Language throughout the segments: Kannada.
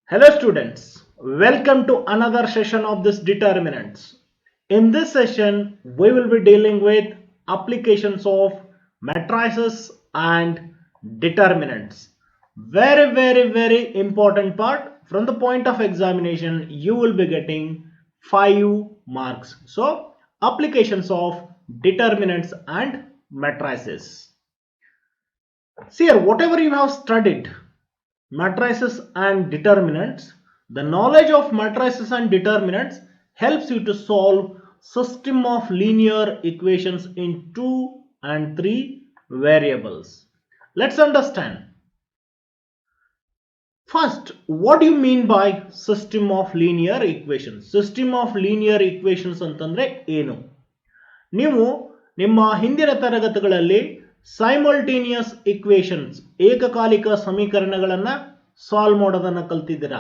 Hello students, welcome to another session of this determinants. In this session, we will be dealing with applications of matrices and determinants. Very important part. From the point of examination, you will be getting 5 marks. So, applications of determinants and matrices. See here, whatever you have studied, matrices and determinants, the knowledge of matrices and determinants helps you to solve system of linear equations in 2 and 3 variables. Let's understand. First, what do you mean by system of linear equations? System of linear equations ಅಂತಂದ್ರೆ ಏನು? ನೀವು ನಿಮ್ಮ ಹಿಂದಿನ ತರಗತಿಗಳಲ್ಲಿ ಸೈಮಲ್ಟೇನಿಯಸ್ ಇಕ್ವೇಶನ್ಸ್ ಏಕಕಾಲಿಕ ಸಮೀಕರಣಗಳನ್ನ ಸಾಲ್ವ್ ಮಾಡೋದನ್ನ ಕಲ್ತಿದ್ದೀರಾ.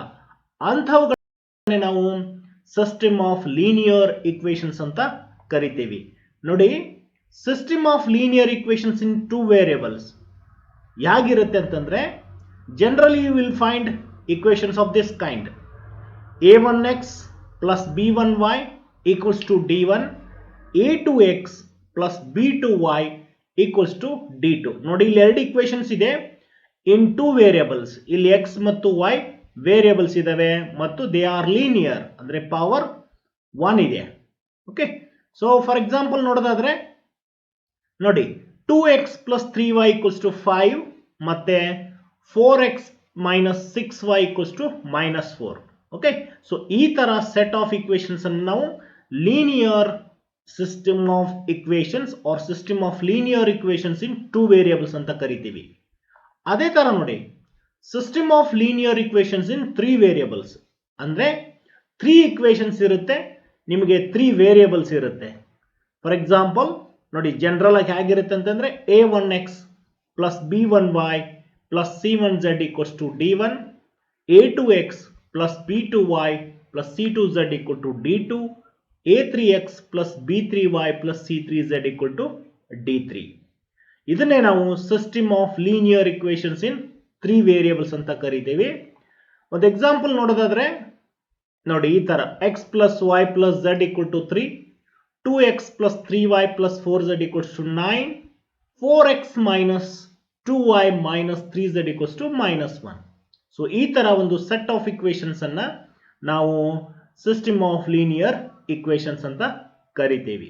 ಅಂಥವುಗಳನ್ನೇ ನಾವು ಸಿಸ್ಟಮ್ ಆಫ್ ಲೀನಿಯರ್ ಇಕ್ವೇಶನ್ಸ್ ಅಂತ ಕರಿತೀವಿ. ನೋಡಿ, system of linear equations in 2 variables ಹೇಗಿರುತ್ತೆ ಅಂತಂದ್ರೆ, generally you will find equations of this kind: a1x plus b1y equals to d1, a2x plus b2y equals to d2. ನೋಡಿ, ಇಲ್ಲಿ ಎರಡು ಇಕ್ವೇಶನ್ಸ್ ಇದೆ ಇನ್ 2 ವೇರಿಯಬಲ್ಸ್. ಇಲ್ಲಿ x ಮತ್ತು y ವೇರಿಯಬಲ್ಸ್ ಇದಾವೆ ಮತ್ತು ದೇ ಆರ್ ಲೀನಿಯರ್, ಅಂದ್ರೆ ಪವರ್ 1 ಇದೆ. ಓಕೆ, ಸೊ ಫಾರ್ ಎಕ್ಸಾಂಪಲ್ ನೋಡೋದಾದ್ರೆ ನೋಡಿ, 2x plus 3y equals to 5 ಮತ್ತೆ 4x minus 6y equals to minus 4. Okay, so ಈ ತರ ಸೆಟ್ ಆಫ್ ಇಕ್ವೇಶನ್ಸ್ ಅನ್ನು ನಾವು linear system of equations or system of linear equations in 2 variables ಅಂತ ಕರಿತೀವಿ. ಅದೇ ತರ ನೋಡಿ, system of linear equations in 3 variables ಅಂದ್ರೆ 3 equations ಇರುತ್ತೆ, ನಿಮಗೆ 3 variables ಇರುತ್ತೆ. ಫಾರ್ ಎಕ್ಸಾಂಪಲ್ ನೋಡಿ, ಜನರಲ್ ಆಗಿ ಹೇಗಿರುತ್ತೆ ಅಂತಂದ್ರೆ a1x plus b1y plus c1z equals to d1, a2x plus b2y plus c2z equal to d2, a3x plus b3y plus c3z equal to d3. ಇದನ್ನೇ ನಾವು system of linear equations in 3 variables ಅಂತ ಕರಿತೀವಿ. ಒಂದು ಎಕ್ಸಾಂಪಲ್ ನೋಡೋದಾದ್ರೆ ನೋಡಿ, ಈ ತರ x plus y plus z equal to 3, 2x plus 3y plus 4z equals to 9, 4x minus 2y minus 3z equals to minus 1. So ಈ ತರ ಒಂದು ಸೆಟ್ ಆಫ್ ಇಕ್ವೇಶನ್ಸ್ ಅನ್ನ ನಾವು ಸಿಸ್ಟಮ್ ಆಫ್ ಲೀನಿಯರ್ ಇಕ್ವೇಶನ್ಸ್ ಅಂತ ಕರಿತೀವಿ.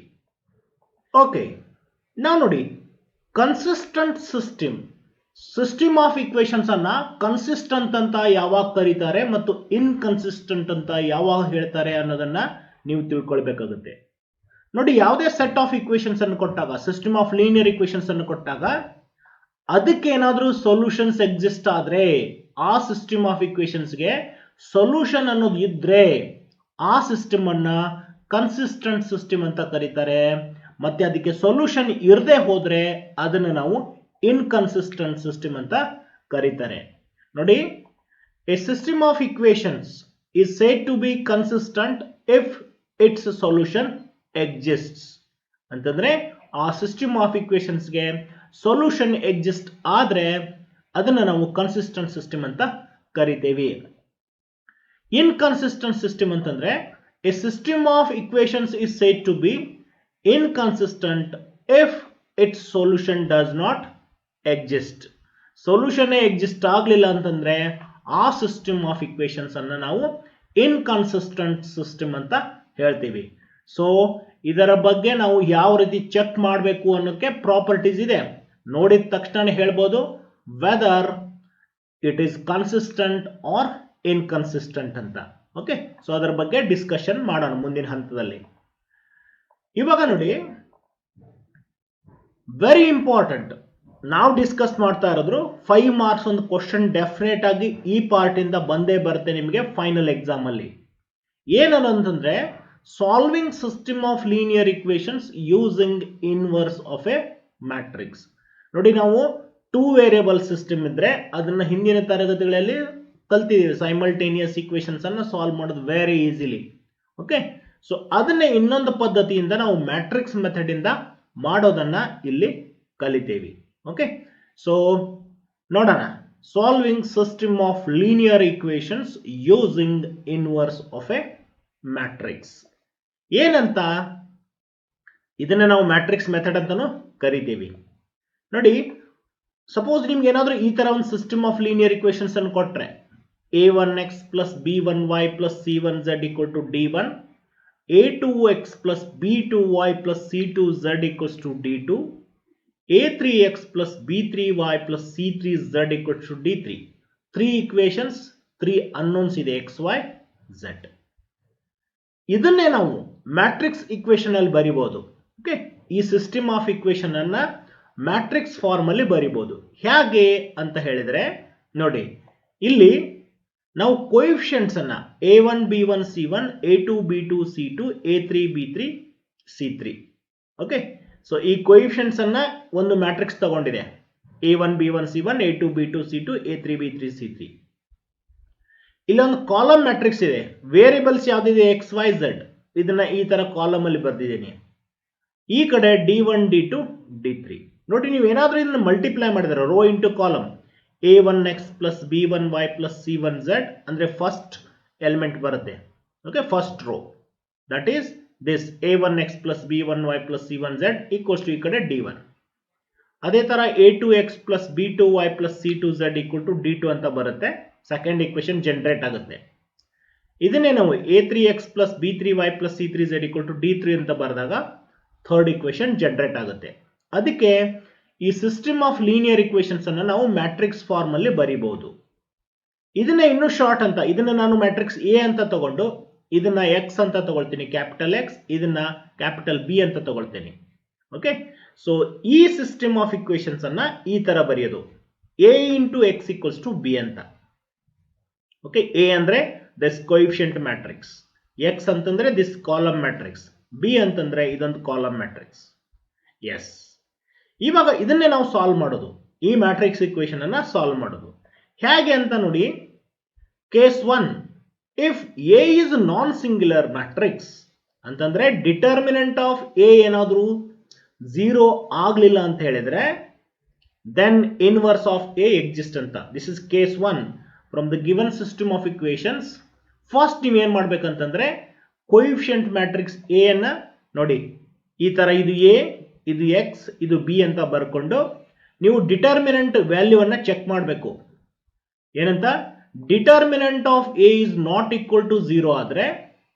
ಓಕೆ, ನಾವು ನೋಡಿ, ಕನ್ಸಿಸ್ಟೆಂಟ್ ಸಿಸ್ಟಮ್ ಆಫ್ ಇಕ್ವೇಶನ್ಸ್ ಅನ್ನ ಕನ್ಸಿಸ್ಟೆಂಟ್ ಅಂತ ಯಾವಾಗ ಕರೀತಾರೆ ಮತ್ತು ಇನ್ಕನ್ಸಿಸ್ಟೆಂಟ್ ಅಂತ ಯಾವಾಗ ಹೇಳ್ತಾರೆ ಅನ್ನೋದನ್ನ ನೀವು ತಿಳ್ಕೊಳ್ಬೇಕಾಗುತ್ತೆ. ನೋಡಿ, ಯಾವುದೇ ಸೆಟ್ ಆಫ್ ಇಕ್ವೇಶನ್ಸ್ ಅನ್ನು ಕೊಟ್ಟಾಗ, ಸಿಸ್ಟಮ್ ಆಫ್ ಲೀನಿಯರ್ ಇಕ್ವೇಶನ್ಸ್ ಅನ್ನು ಕೊಟ್ಟಾಗ, ಅದಕ್ಕೆ ಏನಾದ್ರೂ ಸೊಲ್ಯೂಷನ್ಸ್ ಎಕ್ಸಿಸ್ಟ್ ಆದ್ರೆ, ಆ ಸಿಸ್ಟಮ್ ಆಫ್ ಇಕ್ವೇಶನ್ಸ್ಗೆ ಸೊಲ್ಯೂಷನ್ ಅನ್ನೋದು ಇದ್ರೆ ಆ ಸಿಸ್ಟಮ್ ಅನ್ನ ಕನ್ಸಿಸ್ಟೆಂಟ್ ಸಿಸ್ಟಮ್ ಅಂತ ಕರೀತಾರೆ. ಮತ್ತೆ ಅದಕ್ಕೆ ಸೊಲ್ಯೂಷನ್ ಇರದೆ ಹೋದ್ರೆ ಅದನ್ನ ನಾವು ಇನ್ಕನ್ಸಿಸ್ಟೆಂಟ್ ಸಿಸ್ಟಮ್ ಅಂತ ಕರೀತಾರೆ. ನೋಡಿ, A system of equations is said to be consistent if its solution exists. ಅಂತಂದ್ರೆ ಆ ಸಿಸ್ಟಮ್ ಆಫ್ ಇಕ್ವೇಶನ್ಸ್ ಗೆ ಸೊಲ್ಯೂಷನ್ ಎಕ್ಸಿಸ್ಟ್ ಆದ್ರೆ ಅದನ್ನ ನಾವು ಕನ್ಸಿಸ್ಟೆಂಟ್ ಸಿಸ್ಟಮ್ ಅಂತ ಕರಿತೇವೆ. ಇನ್ಕನ್ಸಿಸ್ಟೆಂಟ್ ಸಿಸ್ಟಮ್ ಅಂತಂದ್ರೆ A system of equations is said to be inconsistent if its solution does not exist. Solution exist ಆಗ್ಲಿಲ್ಲ ಅಂತಂದ್ರೆ ಆ ಸಿಸ್ಟಮ್ ಆಫ್ ಇಕ್ವೇಶನ್ಸ್ ಅನ್ನ ನಾವು ಇನ್ಕನ್ಸಿಸ್ಟೆಂಟ್ ಸಿಸ್ಟಮ್ ಅಂತ ಹೇಳ್ತೀವಿ. ಸೊ ಇದರ ಬಗ್ಗೆ ನಾವು ಯಾವ ರೀತಿ ಚೆಕ್ ಮಾಡಬೇಕು ಅನ್ನೋಕೆ ಪ್ರಾಪರ್ಟೀಸ್ ಇದೆ. ನೋಡಿದ ತಕ್ಷಣ ಹೇಳ್ಬೋದು whether it is consistent or inconsistent ಅಂತ. ಓಕೆ, ಸೊ ಅದರ ಬಗ್ಗೆ ಡಿಸ್ಕಷನ್ ಮಾಡೋಣ ಮುಂದಿನ ಹಂತದಲ್ಲಿ. ಇವಾಗ ನೋಡಿ, ವೆರಿ ಇಂಪಾರ್ಟೆಂಟ್, ನಾವು ಡಿಸ್ಕಸ್ ಮಾಡ್ತಾ ಇರೋದ್ರು 5 ಮಾರ್ಕ್ಸ್ ಒಂದು ಕ್ವಶನ್ ಡೆಫಿನೆಟ್ ಆಗಿ ಈ ಪಾರ್ಟ್ ಇಂದ ಬಂದೇ ಬರುತ್ತೆ ನಿಮಗೆ ಫೈನಲ್ ಎಕ್ಸಾಮ್ ಅಲ್ಲಿ. ಏನಂತಂದ್ರೆ solving system of linear equations using inverse of A matrix. ನೋಡಿ, ನಾವು 2 ವೇರಿಯಬಲ್ ಸಿಸ್ಟಮ್ ಇದ್ರೆ ಅದನ್ನ ಹಿಂದಿನ ತರಗತಿಗಳಲ್ಲಿ ಕಲ್ತಿದ್ದೀವಿ. ಸೈಮಲ್ಟೇನಿಯಸ್ ಇಕ್ವೇಶನ್ಸ್ ಅನ್ನ ಸಾಲ್ವ್ ಮಾಡೋದು ವೆರಿ ಈಸಿಲಿ. ಓಕೆ, ಸೊ ಅದನ್ನೇ ಇನ್ನೊಂದು ಪದ್ಧತಿಯಿಂದ ನಾವು ಮ್ಯಾಟ್ರಿಕ್ಸ್ ಮೆಥಡ್ ಇಂದ ಮಾಡೋದನ್ನ ಇಲ್ಲಿ ಕಲಿತೇವೆ. ಓಕೆ, ಸೊ ನೋಡೋಣ. solving system of linear equations using inverse of a matrix. ಏನಂತ ಇದನ್ನ ನಾವು ಮ್ಯಾಟ್ರಿಕ್ಸ್ ಮೆಥಡ್ ಅಂತಾನು ಕರಿತೀವಿ. ನೋಡಿ, ಸಪೋಸ್ ನಿಮ್ಗೆ ಏನಾದರೂ ಈ ತರ ಒಂದು ಸಿಸ್ಟಮ್ ಆಫ್ ಲೀನಿಯರ್ ಇಕ್ವೇಶನ್ಸ್ ಅನ್ನು ಕೊಟ್ರೆ a1x plus b1y plus c1z equal to d1, a2x plus b2y plus c2z equals to d2, a3x plus b3y plus c3z equals to d3. 3 equations, 3 unknowns ಇದೆ x, y, z. ಇದನ್ನೇ ನಾವು ಮ್ಯಾಟ್ರಿಕ್ಸ್ ಇಕ್ವೇಶನ್ ಅಲ್ಲಿ ಬರಿಬಹುದು. ಓಕೆ, ಈ ಸಿಸ್ಟಮ್ ಆಫ್ ಇಕ್ವೇಶನ್ ಅನ್ನ ಮ್ಯಾಟ್ರಿಕ್ಸ್ ಫಾರ್ಮ್ ಅಲ್ಲಿ ಬರಿಬಹುದು. ಹೇಗೆ ಅಂತ ಹೇಳಿದ್ರೆ ನೋಡಿ, ಇಲ್ಲಿ ನಾವು ಕೋಎಫಿಷಿಯಂಟ್ಸ್ ಅನ್ನ a1 b1 c1, a2 b2 c2, a3 b3 c3. Okay, so ಈ ಕೋಎಫಿಷಿಯಂಟ್ಸ್ ಅನ್ನ ಒಂದು ಮ್ಯಾಟ್ರಿಕ್ಸ್ ತಗೊಂಡಿದೆ. a1 b1 c1, a2 b2 c2, a3 b3 c3. ಇಲ್ಲೊಂದು ಕಾಲಮ್ ಮ್ಯಾಟ್ರಿಕ್ಸ್ ಇದೆ. ವೇರಿಯಬಲ್ಸ್ ಯಾವ್ದಿದೆ x y z, ಇದನ್ನ ಈ ತರ ಕಾಲಮ್ ಅಲ್ಲಿ ಬರ್ದಿದ್ದೀನಿ. ಈ ಕಡೆ d1 d2 d3. ನೋಡಿ, ನೀವು ಏನಾದ್ರೂ ಇದನ್ನ ಮಲ್ಟಿಪ್ಲೈ ಮಾಡಿದ್ರೆ row into column, a1x plus b1y plus c1z ಅಂದ್ರೆ ಫಸ್ಟ್ ಎಲಿಮೆಂಟ್ ಬರುತ್ತೆ. Okay, first row, that is this a1x plus b1y plus c1z equals to ಈ ಕಡೆ d1. ಅದೇ ತರ a2x plus b2y plus c2z equal to d2 ಅಂತ ಬರುತ್ತೆ. ಸೆಕೆಂಡ್ ಇಕ್ವೇಶನ್ ಜನರೇಟ್ ಆಗುತ್ತೆ. ಇದನ್ನೇ ನಾವು a3x plus b3y plus c3z equal to d3 ಅಂತ ಬರೆದಾಗ ಥರ್ಡ್ ಇಕ್ವೇಶನ್ ಜನರೇಟ್ ಆಗುತ್ತೆ. ಅದಕ್ಕೆ ಈ ಸಿಸ್ಟಮ್ ಆಫ್ ಲೀನಿಯರ್ ಇಕ್ವೇಶನ್ಸ್ ಅನ್ನು ನಾವು ಮ್ಯಾಟ್ರಿಕ್ಸ್ ಫಾರ್ಮ್ ಅಲ್ಲಿ ಬರೀಬಹುದು. ಇದನ್ನ ಇನ್ನೂ ಶಾರ್ಟ್ ಅಂತ, ಇದನ್ನ ನಾನು ಮ್ಯಾಟ್ರಿಕ್ಸ್ ಎ ಅಂತ ತಗೊಂಡು ಇದನ್ನ ಎಕ್ಸ್ ಅಂತ ತಗೊಳ್ತೀನಿ, ಕ್ಯಾಪಿಟಲ್ ಎಕ್ಸ್, ಇದನ್ನ ಕ್ಯಾಪಿಟಲ್ ಬಿ ಅಂತ ತಗೊಳ್ತೀನಿ. ಓಕೆ, ಸೊ ಈ ಸಿಸ್ಟಮ್ ಆಫ್ ಇಕ್ವೇಶನ್ಸ್ ಅನ್ನ ಈ ತರ ಬರೆಯೋದು, A into X equals to B ಅಂತ. ಓಕೆ, ಎ ಅಂದ್ರೆ ದಿಸ್ ಕೋಎಫಿಷಿಯಂಟ್ ಮ್ಯಾಟ್ರಿಕ್ಸ್, ಎಕ್ಸ್ ಅಂತಂದ್ರೆ ದಿಸ್ ಕಾಲಮ್ ಮ್ಯಾಟ್ರಿಕ್ಸ್, ಬಿ ಅಂತಂದ್ರೆ ಇದೊಂದು ಕಾಲಮ್ ಮ್ಯಾಟ್ರಿಕ್ಸ್. ಎಸ್, ಇವಾಗ ಇದನ್ನೇ ನಾವು ಸಾಲ್ವ್ ಮಾಡೋದು, ಈ ಮ್ಯಾಟ್ರಿಕ್ಸ್ ಇಕ್ವೇಶನ್ ಅನ್ನ ಸಾಲ್ವ್ ಮಾಡೋದು ಹೇಗೆ ಅಂತ ನೋಡಿ. Case 1, if A is non singular matrix ಅಂತಂದ್ರೆ ಡಿಟರ್ಮಿನೆಂಟ್ ಆಫ್ ಎ ಏನಾದ್ರೂ 0 ಆಗ್ಲಿಲ್ಲ ಅಂತ ಹೇಳಿದ್ರೆ then inverse of A exist ಅಂತ. This is case 1 from the given system of equations. First ನೀವು ಏನ್ ಮಾಡ್ಬೇಕಂತಂದ್ರೆ ಕೋಎಫಿಷಿಯಂಟ್ ಮ್ಯಾಟ್ರಿಕ್ಸ್ ಎ ಅನ್ನ ನೋಡಿ, ಈ ತರ ಇದು ಎ, ಇದು ಎಕ್ಸ್, ಇದು ಬಿ ಅಂತ ಬರ್ಕೊಂಡು ನೀವು ಡಿಟರ್ಮಿನೆಂಟ್ ವ್ಯಾಲ್ಯೂ ಅನ್ನ ಚೆಕ್ ಮಾಡಬೇಕು. ಏನಂತ, determinant of A is not equal to 0 ಆದ್ರೆ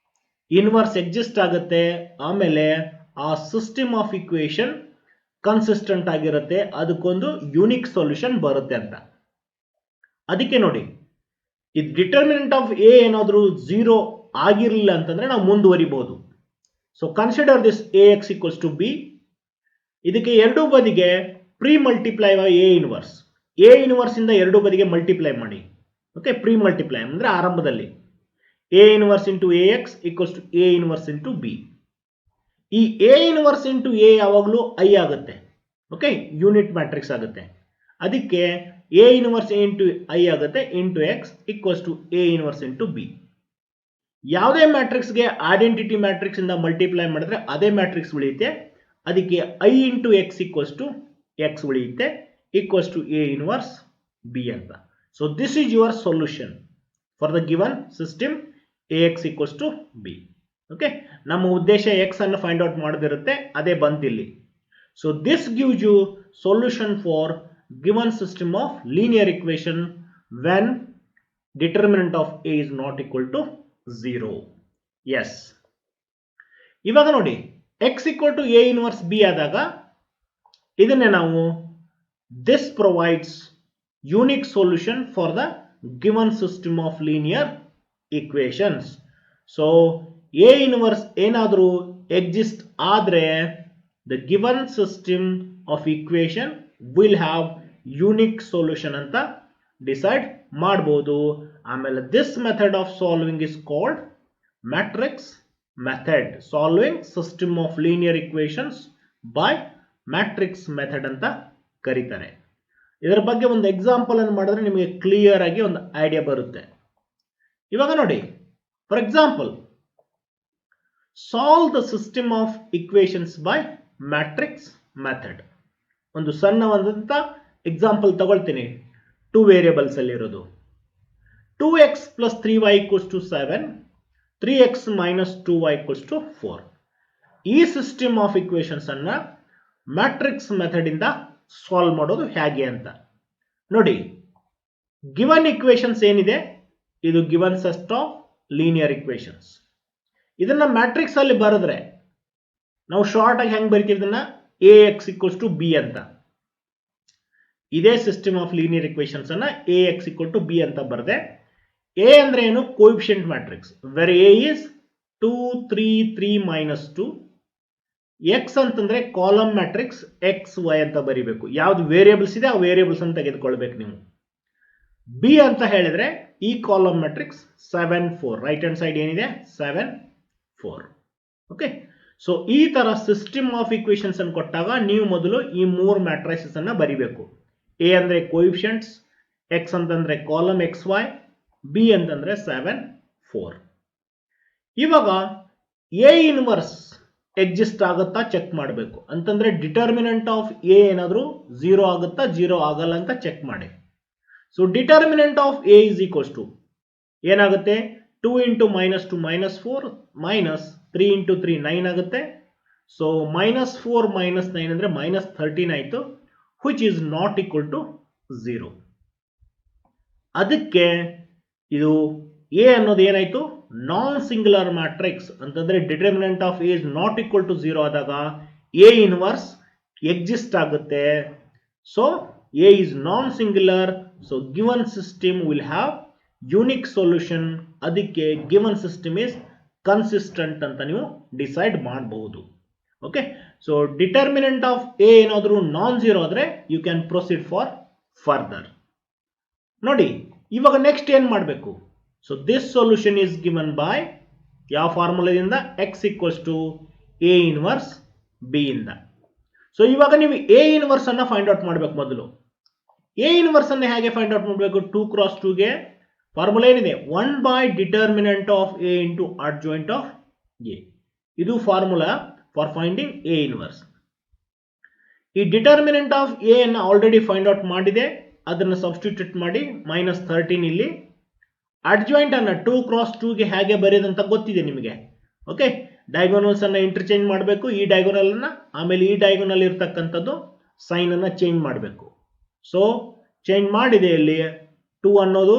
ಇನ್ವರ್ಸ್ ಎಕ್ಸಿಸ್ಟ್ ಆಗುತ್ತೆ. ಆಮೇಲೆ ಆ ಸಿಸ್ಟಮ್ ಆಫ್ ಇಕ್ವೇಶನ್ ಕನ್ಸಿಸ್ಟೆಂಟ್ ಆಗಿರುತ್ತೆ, ಅದಕ್ಕೊಂದು ಯೂನಿಕ್ ಸೊಲ್ಯೂಷನ್ ಬರುತ್ತೆ ಅಂತ. ಅದಕ್ಕೆ ನೋಡಿ, ಇದು ಡಿಟರ್ಮಿನೆಂಟ್ ಆಫ್ ಎ ಏನಾದ್ರೂ 0 ಆಗಿರಲಿಲ್ಲ ಅಂತಂದ್ರೆ ನಾವು ಮುಂದುವರಿಬಹುದು. So consider this A X equals to B. ಇದಕ್ಕೆ ಎರಡೂ ಬದಿಗೆ premultiply A inverse, A inverse ಇಂದ ಎರಡೂ ಬದಿಗೆ ಮಲ್ಟಿಪ್ಲೈ ಮಾಡಿ. ಓಕೆ, ಪ್ರೀ ಮಲ್ಟಿಪ್ಲೈ ಅಂದ್ರೆ ಆರಂಭದಲ್ಲಿ A inverse into A X equals to A inverse into B. ಈ ಎ ಇನ್ವರ್ಸ್ ಇಂಟು ಎ ಯಾವಾಗಲೂ ಐ ಆಗುತ್ತೆ. ಓಕೆ, ಯೂನಿಟ್ ಮ್ಯಾಟ್ರಿಕ್ಸ್ ಆಗುತ್ತೆ. ಅದಕ್ಕೆ ಎ ಇನ್ವರ್ಸ್ ಇಂಟು ಐ ಆಗುತ್ತೆ into X equals to A inverse into B. ಯಾವುದೇ ಮ್ಯಾಟ್ರಿಕ್ಸ್ಗೆ ಐಡೆಂಟಿಟಿ ಮ್ಯಾಟ್ರಿಕ್ಸ್ ಇಂದ ಮಲ್ಟಿಪ್ಲೈ ಮಾಡಿದ್ರೆ ಅದೇ ಮ್ಯಾಟ್ರಿಕ್ಸ್ ಉಳಿಯುತ್ತೆ. ಅದಕ್ಕೆ I into X equals to X ಉಳಿಯುತ್ತೆ, equals to A inverse B ಅಂತ. So this is your solution for the given system A X equals to B. Okay, ನಮ್ಮ ಉದ್ದೇಶ ಎಕ್ಸ್ ಅನ್ನು ಫೈಂಡ್ ಔಟ್ ಮಾಡೋದಿರುತ್ತೆ, ಅದೇ ಬಂತಿಲ್ಲಿ. So this gives you solution for given system of linear equation when determinant of A is not equal to 0. Yes, ಇವಾಗ ನೋಡಿ, x equal to a inverse b ಆದಾಗ ಇದನ್ನೇ ನಾವು this provides unique solution for the given system of linear equations. So a inverse ಏನಾದರೂ exist ಆದ್ರೆ the given system of equation will have unique solution ಅಂತ ಡಿಸೈಡ್ ಮಾಡಬಹುದು. ಆಮೇಲೆ this method of solving is called matrix method, solving system of linear equations by matrix method ಅಂತ ಕರೀತಾರೆ. ಇದರ ಬಗ್ಗೆ ಒಂದು ಎಕ್ಸಾಂಪಲ್ ಅನ್ನು ಮಾಡಿದ್ರೆ ನಿಮಗೆ ಕ್ಲಿಯರ್ ಆಗಿ ಒಂದು ಐಡಿಯಾ ಬರುತ್ತೆ. ಇವಾಗ ನೋಡಿ, for example solve the system of equations by matrix method. ಒಂದು ಸಣ್ಣವಾದಂತ ಎಕ್ಸಾಂಪಲ್ ತಗೊಳ್ತೀನಿ. 2 ವೇರಿಯೇಬಲ್ಸ್ ಅಲ್ಲಿ ಇರೋದು. 2x plus 3y equals to 7, 3x minus 2y equals to 4. ಈ ಸಿಸ್ಟಮ್ ಆಫ್ ಇಕ್ವೇಶನ್ಸ್ ಅನ್ನ ಮ್ಯಾಟ್ರಿಕ್ಸ್ ಮೆಥಡ್ ಇಂದ ಸಾಲ್ವ್ ಮಾಡೋದು ಹೇಗೆ ಅಂತ ನೋಡಿ. ಗಿವನ್ ಇಕ್ವೇಶನ್ಸ್ ಏನಿದೆ ಇದು given set of linear equations. ಇದನ್ನ ಮ್ಯಾಟ್ರಿಕ್ಸ್ ಅಲ್ಲಿ ಬರೆದ್ರೆ ನಾವು ಶಾರ್ಟ್ ಆಗಿ ಹೆಂಗ್ ಬರಿತೀವಿ, ಇದನ್ನ ax equals to b ಅಂತ. ಇದೇ ಸಿಸ್ಟಮ್ ಆಫ್ ಲೀನಿಯರ್ ಇಕ್ವೇಶನ್ಸ್ ಅನ್ನ ax equal to b ಅಂತ ಬರೆದೆ. a ಅಂದ್ರೆ ಏನು, coefficient matrix, where a is 2 3 3 minus 2. x ಅಂತಂದ್ರೆ ಕಾಲಮ್ ಮ್ಯಾಟ್ರಿಕ್ಸ್ x y ಅಂತ ಬರಿಬೇಕು. ಯಾವ್ದು ವೇರಿಯೇಬಲ್ಸ್ ಇದೆ ಆ ವೇರಿಯೇಬಲ್ಸ್ ಅಂತ ತೆಗೆದುಕೊಳ್ಬೇಕು ನೀವು. b ಅಂತ ಹೇಳಿದ್ರೆ ಈ column matrix 7 4, right hand side ಏನಿದೆ 7 4. ಓಕೆ, ಸೊ ಈ ತರ ಸಿಸ್ಟಮ್ ಆಫ್ ಇಕ್ವೇಶನ್ಸ್ ಅನ್ನು ಕೊಟ್ಟಾಗ ನೀವು ಮೊದಲು ಈ 3 ಮ್ಯಾಟ್ರೈಸಸ್ ಅನ್ನ ಬರಿಬೇಕು. a ಅಂದ್ರೆ ಕೋಎಫಿಷಿಯಂಟ್ಸ್, x ಅಂತಂದ್ರೆ ಕಾಲಮ್ ಎಕ್ಸ್ ವೈ, b ಅಂತಂದ್ರೆ 7 4. ಇವಾಗ a ಇನ್ವರ್ಸ್ ಎಕ್ಸಿಸ್ಟ್ ಆಗುತ್ತಾ ಚೆಕ್ ಮಾಡಬೇಕು. ಅಂತಂದ್ರೆ ಡಿಟರ್ಮಿನೆಂಟ್ ಆಫ್ a ಏನಾದ್ರೂ 0 ಆಗುತ್ತಾ 0 ಆಗಲ್ಲ ಅಂತ ಚೆಕ್ ಮಾಡಿ. So determinant of a is equals to ಏನಾಗುತ್ತೆ, 2 into minus 2 minus 4 minus 3 into 3 9 ಆಗುತ್ತೆ. ಸೊ ಮೈನಸ್ 4 ಮೈನಸ್ 9 ಅಂದ್ರೆ ಮೈನಸ್ 13 ಆಯ್ತು, which is not equal to 0. ಅದಕ್ಕೆ ಇದು a ಅನ್ನೋದು ಏನಾಯ್ತು, ನಾನ್ ಸಿಂಗುಲರ್ ಮ್ಯಾಟ್ರಿಕ್ಸ್. ಅಂತಂದ್ರೆ determinant of a is not equal to 0 ಆದಾಗ a ಇನ್ವರ್ಸ್ ಎಕ್ಸಿಸ್ಟ್ ಆಗುತ್ತೆ. So a is non singular, so given system will have unique solution. ಅದಕ್ಕೆ ಗಿವನ್ ಸಿಸ್ಟಮ್ ಇಸ್ ಕನ್ಸಿಸ್ಟೆಂಟ್ ಅಂತ ನೀವು ಡಿಸೈಡ್ ಮಾಡಬಹುದು. Okay, so determinant of a ಏನಾದರೂ ನಾನ್ ಝೀರೋ ಆದ್ರೆ you can proceed for further. ನೋಡಿ ಇವಾಗ ನೆಕ್ಸ್ಟ್ ಏನ್ ಮಾಡಬೇಕು. So this solution is given by ಯಾವ ಫಾರ್ಮುಲಾದಿಂದ, x equals to a inverse b ಇಂದ. ಸೊ ಇವಾಗ ನೀವು a ಇನ್ವರ್ಸ್ ಅನ್ನ ಫೈಂಡ್ ಔಟ್ ಮಾಡಬೇಕು. ಮೊದಲು a ಇನ್ವರ್ಸ್ ಅನ್ನ ಹೇಗೆ ಫೈಂಡ್ ಔಟ್ ಮಾಡಬೇಕು, 2 ಕ್ರಾಸ್ 2 ಗೆ ಫಾರ್ಮುಲಾ ಏನಿದೆ, 1 by determinant of a into adjoint of a. ಇದು formula for finding a inverse. ಈ ಡಿಟರ್ಮಿನೆಂಟ್ ಆಫ್ a ಅನ್ನ ಆಲ್ರೆಡಿ ಫೈಂಡ್ ಔಟ್ ಮಾಡಿದೆ, ಅದನ್ನು ಸಬ್ಸ್ಟಿಟ್ಯೂಟ್ ಮಾಡಿ ಮೈನಸ್ 13. ಇಲ್ಲಿ ಅಡ್ಜಾಯಿಂಟ್ ಅನ್ನ 2 ಕ್ರಾಸ್ 2 ಗೆ ಹೇಗೆ ಬರೆಯೋದಂತ ಗೊತ್ತಿದೆ ನಿಮಗೆ. ಓಕೆ, ಡಯಾಗೋನಲ್ಸ್ ಅನ್ನ ಇಂಟರ್ಚೇಂಜ್ ಮಾಡಬೇಕು. ಈ ಡಯಾಗೋನಲ್ ಅನ್ನ ಆಮೇಲೆ ಈ ಡಯಾಗೋನಲ್ ಇರ್ತಕ್ಕಂಥದ್ದು ಸೈನ್ ಅನ್ನ ಚೇಂಜ್ ಮಾಡಬೇಕು. ಸೊ ಚೇಂಜ್ ಮಾಡಿದೆ, ಇಲ್ಲಿ 2 ಅನ್ನೋದು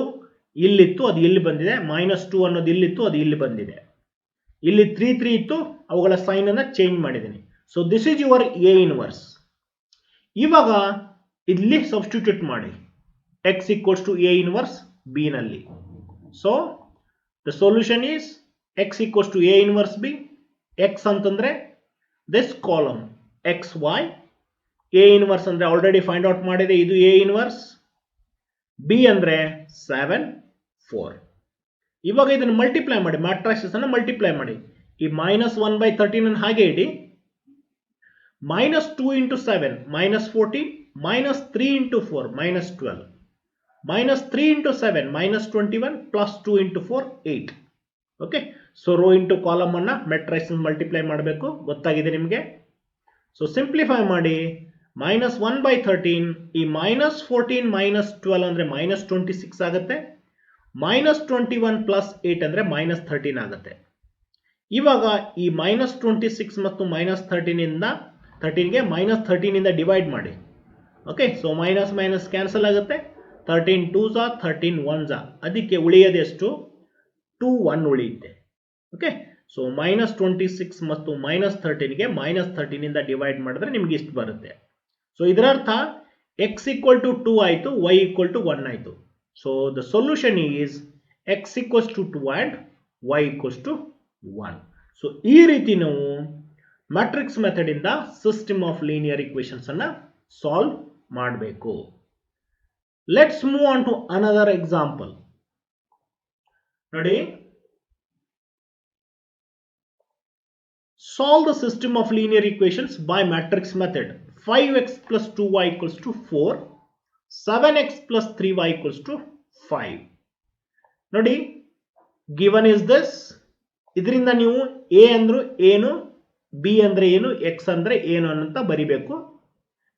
ಇಲ್ಲಿತ್ತು ಅದು ಇಲ್ಲಿ ಬಂದಿದೆ, ಮೈನಸ್ 2 ಅನ್ನೋದು ಇಲ್ಲಿತ್ತು ಅದು ಇಲ್ಲಿ ಬಂದಿದೆ, ಇಲ್ಲಿ 3 3 ಇತ್ತು ಅವುಗಳ ಸೈನ್ ಅನ್ನ ಚೇಂಜ್ ಮಾಡಿದ್ದೀನಿ. So this is your a inverse. ಇವಾಗ ಇಲ್ಲಿ ಸಬ್ಸ್ಟಿಟ್ಯೂಟ್ ಮಾಡಿ x equals to a inverse b ನಲ್ಲಿ. So the solution is x equals to a inverse b. x ಅಂತಂದ್ರೆ this column X Y, a inverse ಅಂದ್ರೆ ಆಲ್ರೆಡಿ ಫೈಂಡ್ ಔಟ್ ಮಾಡಿದೆ, ಇದು a ಇನ್ವರ್ಸ್, b ಅಂದ್ರೆ 7 4. ಇವಾಗ ಇದನ್ನು ಮಲ್ಟಿಪ್ಲೈ ಮಾಡಿ, ಮ್ಯಾಟ್ರಿಕ್ಸ್ ಅನ್ನು ಮಲ್ಟಿಪ್ಲೈ ಮಾಡಿ. ಈ ಮೈನಸ್ 1/13 ಅನ್ನು ಹಾಗೆ ಇಡಿ, minus 2 into 7 minus 14, minus 3 into 4 minus 12, minus 3 into 7 minus 21, plus 2 into 4 8. Okay, so row into column ಅನ್ನ ಮ್ಯಾಟ್ರಿಕ್ಸ್ ಮಲ್ಟಿಪ್ಲೈ ಮಾಡಬೇಕು, ಗೊತ್ತಾಗಿದೆ ನಿಮಗೆ. ಸೊ ಸಿಂಪ್ಲಿಫೈ ಮಾಡಿ, ಮೈನಸ್ 1/13, ಈ ಮೈನಸ್ 14 ಮೈನಸ್ 12 ಅಂದ್ರೆ ಮೈನಸ್ 26 ಆಗುತ್ತೆ, ಮೈನಸ್ 21 ಪ್ಲಸ್ 8 ಅಂದ್ರೆ ಮೈನಸ್ 13 ಆಗುತ್ತೆ. ಇವಾಗ ಈ ಮೈನಸ್ 26 ಮತ್ತು ಮೈನಸ್ 13ಗೆ ಮೈನಸ್ 13 ಇಂದ ಡಿವೈಡ್ ಮಾಡಿ. Okay, so minus minus cancel ಆಗುತ್ತೆ, 13 2s 13 1s, ಅದಕ್ಕೆ ಉಳಿಯೋದೆಷ್ಟು 2 1 ಉಳಿಯುತ್ತೆ. ಓಕೆ, ಸೊ ಮೈನಸ್ 26 ಮತ್ತು ಮೈನಸ್ 13ಗೆ ಮೈನಸ್ 13 ಇಂದ ಡಿವೈಡ್ ಮಾಡಿದ್ರೆ ನಿಮ್ಗೆ ಇಷ್ಟು ಬರುತ್ತೆ. ಸೊ ಇದರರ್ಥ x ಈಕ್ವಲ್ ಟು 2 ಆಯಿತು, y ಈಕ್ವಲ್ ಟು 1 ಆಯಿತು. So the solution is x equals to 2 and y equals to 1. So ಈ ರೀತಿ ನಾವು ಮ್ಯಾಟ್ರಿಕ್ಸ್ ಮೆಥಡ್ ಇಂದ ಸಿಸ್ಟಮ್ ಆಫ್ ಲೀನಿಯರ್ ಇಕ್ವೇಶನ್ಸ್ ಅನ್ನ ಸಾಲ್ವ್ ಮಾಡಬೇಕು. Let's move on to another example. ನೋಡಿ, solve the system of linear equations by matrix method. 5x plus 2y equals to 4, 7x plus 3y equals to 5. ನೋಡಿ, given is this. ಇದರಿಂದ ನೀವು a ಅಂದ್ರೆ ಏನು, b ಅಂದ್ರೆ ಏನು, x ಅಂದ್ರೆ ಏನು ಅಂತ ಬರಿಬೇಕು.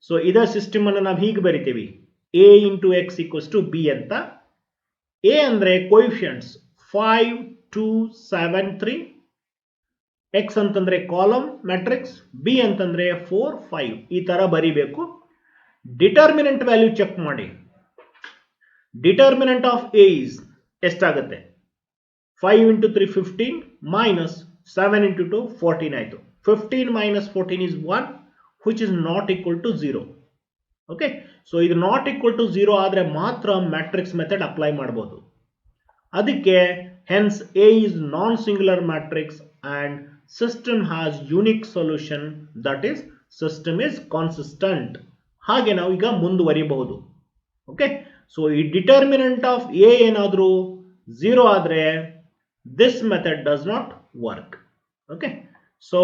ಸೊ ಇದರ ಸಿಸ್ಟಮ್ ಅನ್ನು ನಾವು ಹೀಗೆ ಬರಿತೀವಿ, a into x equals to b ಅಂತ. a ಅಂದ್ರೆ ಕೋಎಫಿಷಿಯಂಟ್ಸ್ 5 2 7 3, x ಅಂತಂದ್ರೆ ಕಾಲಮ್ ಮ್ಯಾಟ್ರಿಕ್ಸ್, b ಅಂತಂದ್ರೆ 4 5 ಈ ತರ ಬರಿಬೇಕು. ಡಿಟರ್ಮಿನೆಂಟ್ ವ್ಯಾಲ್ಯೂ ಚೆಕ್ ಮಾಡಿ. ಡಿಟರ್ಮಿನೆಂಟ್ ಆಫ್ a is ಎಷ್ಟಾಗುತ್ತೆ? 5 into 3 15 minus 7 into 2 14 ಆಯಿತು. 15 minus 14 is 1 which is not equal to 0. Okay, so ಇದು ನಾಟ್ ಈಕ್ವಲ್ ಟು 0 ಆದರೆ ಮಾತ್ರ ಮ್ಯಾಟ್ರಿಕ್ಸ್ ಮೆಥಡ್ ಅಪ್ಲೈ ಮಾಡಬಹುದು. ಅದಕ್ಕೆ hence A is non singular matrix and system has unique solution, that is system is consistent. ಹಾಗೆ ನಾವು ಈಗ ಮುಂದುವರಿಬಹುದು. ಓಕೆ, ಸೊ ಈ ಡಿಟರ್ಮಿನೆಂಟ್ ಆಫ್ ಎ ಏನಾದರೂ 0 ಆದರೆ this method does not work. Okay, so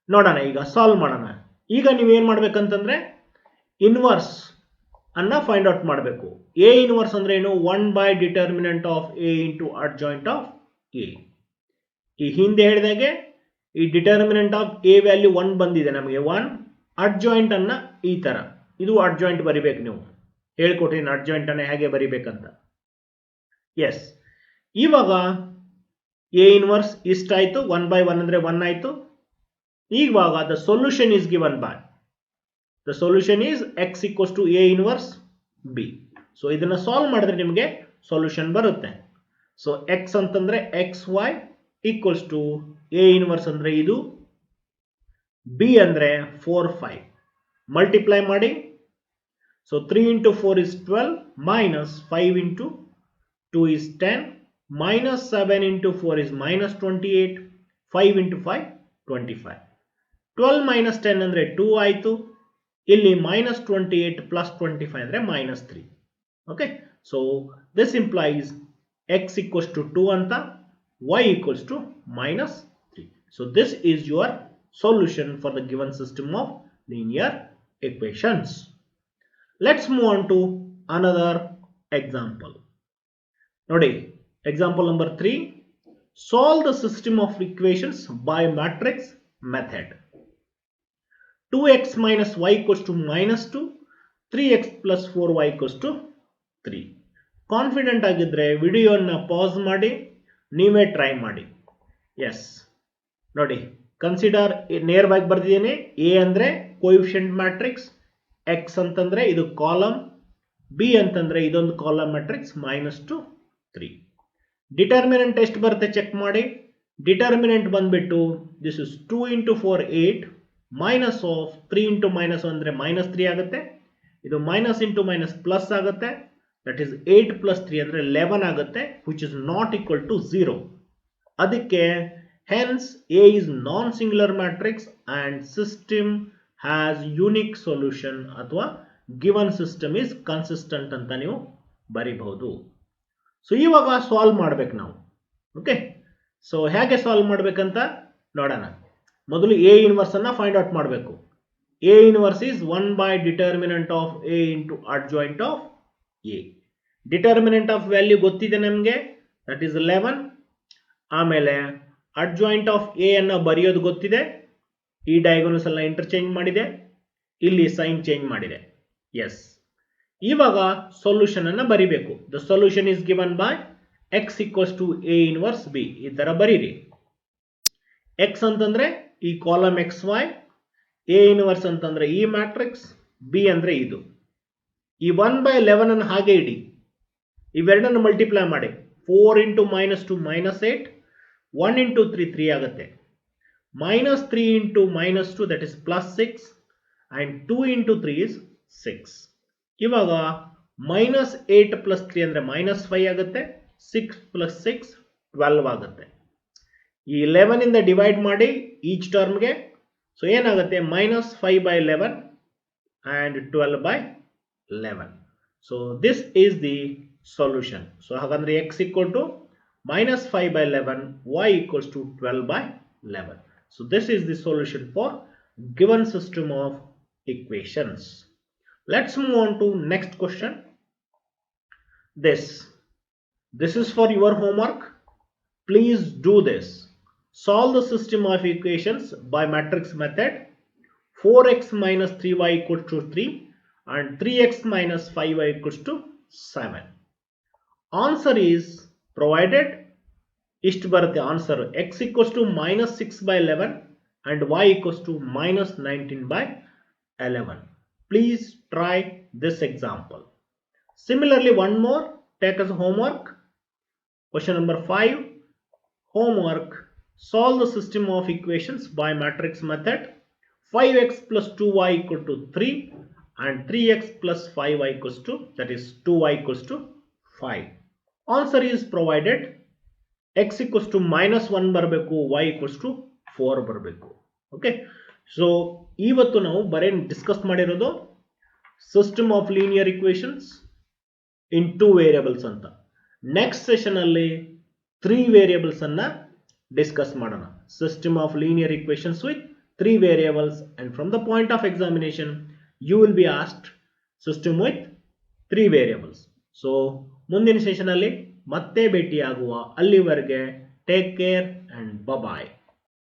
ನೋಡೋಣ, ಈಗ ಸಾಲ್ವ್ ಮಾಡೋಣ. ಈಗ ನೀವೇನು ಮಾಡ್ಬೇಕಂತಂದ್ರೆ ಇನ್ವರ್ಸ್ ಅನ್ನ ಫೈಂಡ್ ಔಟ್ ಮಾಡಬೇಕು. ಎ ಇನ್ವರ್ಸ್ ಅಂದ್ರೆ ಏನು? 1 by determinant of A into adjoint of A. ಈ ಹಿಂದೆ ಹೇಳಿದಾಗೆ ಈ ಡಿಟರ್ಮಿನೆಂಟ್ ಆಫ್ ಎ ವ್ಯಾಲ್ಯೂ 1 ಬಂದಿದೆ ನಮಗೆ, 1 ಅಡ್ಜಾಯಿಂಟ್ ಅನ್ನ ಈ ತರ, ಇದು ಅಡ್ಜಾಯಿಂಟ್ ಬರಿಬೇಕು. ನೀವು ಹೇಳ್ಕೊಟ್ಟಿನ ಅಡ್ಜಾಯಿಂಟ್ ಅನ್ನ ಹೇಗೆ ಬರಿಬೇಕಂತ. ಎಸ್, ಇವಾಗ ಎ ಇನ್ವರ್ಸ್ ಇಷ್ಟಾಯ್ತು, 1 by 1 ಅಂದ್ರೆ 1 ಆಯ್ತು. ಇವಾಗ the solution is given by, the solution is x equals to a inverse b. So ಇದನ್ನ ಸಾಲ್ವ್ ಮಾಡಿದ್ರೆ ನಿಮಗೆ ಸೊಲ್ಯೂಷನ್ ಬರುತ್ತೆ. ಸೊ x ಅಂತಂದ್ರೆ xy equals to a inverse ಅಂದ್ರೆ ಇದು, b ಅಂದ್ರೆ 4 5. ಮಲ್ಟಿಪ್ಲೈ ಮಾಡಿ. So 3 into 4 is 12 minus 5 into 2 is 10 minus 7 into 4 is minus 28, 5 into 5 25. 12 minus 10 ಅಂದ್ರೆ 2 ಆಯಿತು. ಇಲ್ಲಿ minus 28 plus 25 ಅಂದ್ರೆ minus 3. Okay, so this implies x equals to 2 ಅಂತ, y equals to minus 3. So this is your solution for the given system of linear equations. Let's move on to another example. ನೋಡಿ, example number 3. Solve the system of equations by matrix method. 2x minus y equals to minus 2, 3x plus 4y equals to 3. Confident ಆಗಿದ್ರೆ ವಿಡಿಯೋನ ಪಾಸ್ ಮಾಡಿ ನೀವೇ ಟ್ರೈ ಮಾಡಿ. ಎಸ್, ನೋಡಿ, ಕನ್ಸಿಡರ್ ನೇರವಾಗಿ ಬರ್ದಿದ್ದೇನೆ. ಎ ಅಂದ್ರೆ ಕೋಎಫಿಷಿಯಂಟ್ ಮ್ಯಾಟ್ರಿಕ್ಸ್, ಎಕ್ಸ್ ಅಂತಂದ್ರೆ ಇದು ಕಾಲಮ್, ಬಿ ಅಂತಂದ್ರೆ ಇದೊಂದು ಕಾಲಮ್ ಮ್ಯಾಟ್ರಿಕ್ಸ್ -2 3. ಡಿಟರ್ಮಿನೆಂಟ್ ಎಷ್ಟು ಬರುತ್ತೆ ಚೆಕ್ ಮಾಡಿ. ಡಿಟರ್ಮಿನೆಂಟ್ ಬಂದ್ಬಿಟ್ಟು this is 2 into 4 8 minus of 3 into minus 1 ಅಂದ್ರೆ -3 ಆಗುತ್ತೆ. ಇದು minus into minus plus ಆಗುತ್ತೆ, that is 8 plus 3 ಅಂದ್ರೆ 11 ಆಗುತ್ತೆ, which is not equal to 0. ಅದಕ್ಕೆ hence A is non-singular matrix and system has unique solution ಅಥವಾ given system is consistent ಅಂತ ನೀವು ಬರಿಬಹುದು. ಸೊ ಇವಾಗ ಸಾಲ್ವ್ ಮಾಡ್ಬೇಕು ನಾವು. ಓಕೆ, ಸೊ ಹೇಗೆ ಸಾಲ್ವ್ ಮಾಡ್ಬೇಕಂತ ನೋಡೋಣ. ಮೊದಲು ಎ ಇನ್ವರ್ಸ್ ಅನ್ನ ಫೈಂಡ್ ಔಟ್ ಮಾಡಬೇಕು. A inverse is 1 by determinant of A into adjoint of A. Determinant of value ಗೊತ್ತಿದೆ ನಮಗೆ, ದಟ್ ಈಸ್ 11. ಆಮೇಲೆ ಅಡ್ಜಾಯಿಂಟ್ ಆಫ್ ಎ ಅನ್ನ ಬರೆಯೋದು ಗೊತ್ತಿದೆ. ಈ ಡಯಾಗೋನಲ್ಸ್ ಎಲ್ಲ ಇಂಟರ್ಚೇಂಜ್ ಮಾಡಿದೆ, ಇಲ್ಲಿ ಸೈನ್ ಚೇಂಜ್ ಮಾಡಿದೆ. ಎಸ್, ಇವಾಗ ಸೊಲ್ಯೂಷನ್ ಅನ್ನ ಬರಿಬೇಕು. The solution is given by x equals to a inverse b. ಈ ತರ ಬರೀರಿ. x ಅಂತಂದ್ರೆ ಈ ಕಾಲಮ್ xy, a ಇನ್ವರ್ಸ್ ಅಂತಂದ್ರೆ ಈ ಮ್ಯಾಟ್ರಿಕ್ಸ್, b ಅಂದ್ರೆ ಇದು. ಈ 1 by 11 ಅನ್ನು ಹಾಗೆ ಇಡಿ, ಇವೆರಡನ್ನು ಮಲ್ಟಿಪ್ಲೈ ಮಾಡಿ. 4 into -2 -8, 1 into 3 3 ಆಗುತ್ತೆ. -3 into -2 that is +6 and 2 into 3 is 6. ಇವಾಗ -8 plus 3 ಅಂದ್ರೆ -5 ಆಗುತ್ತೆ. 6 plus 6 12 ಆಗುತ್ತೆ. ಈ 11 ಇಂದ ಡಿವೈಡ್ ಮಾಡಿ ಈಚ್ ಟರ್ಮ್ಗೆ. ಸೊ ಏನಾಗುತ್ತೆ? -5 by 11 and 12 by 11. So this is the solution. So ಹಾಗಂದ್ರೆ x equal to -5 by 11, y equals to 12 by 11. So this is the solution for given system of equations. Let's move on to next question. This is for your homework. Please do this. Solve the system of equations by matrix method. 4x minus 3y equals to 3. and 3x minus 5y equals to 7. Answer is provided. ಇಷ್ಟು ಬರುತ್ತೆ answer. x equals to minus 6 by 11 and y equals to minus 19 by 11. Please try this example. Similarly, one more, take as homework. Question number 5. Homework. Solve the system of equations by matrix method. 5x plus 2y equal to 3 and 3x plus 5y equals to, that is 2y equals to 5. Answer is provided. x equals to minus 1 ಬರಬೇಕು, y equals to 4 ಬರಬೇಕು. ಓಕೆ, ಸೊ ಇವತ್ತು ನಾವು ಬರೀ ಡಿಸ್ಕಸ್ ಮಾಡಿರೋದು system of linear equations in 2 variables ಅಂತ. ನೆಕ್ಸ್ಟ್ ಸೆಷನ್ ಅಲ್ಲಿ 3 ವೇರಿಯಬಲ್ಸ್ ಅನ್ನ ಡಿಸ್ಕಸ್ ಮಾಡೋಣ. System of linear equations with 3 variables and from the point of examination you will be asked system with 3 variables. So ಮುಂದಿನ ಸೆಷನ್ ಅಲ್ಲಿ ಮತ್ತೆ ಭೇಟಿಯಾಗುವ. ಅಲ್ಲಿವರೆಗೆ ಟೇಕ್ ಕೇರ್ ಅಂಡ್ ಬಾಯ್.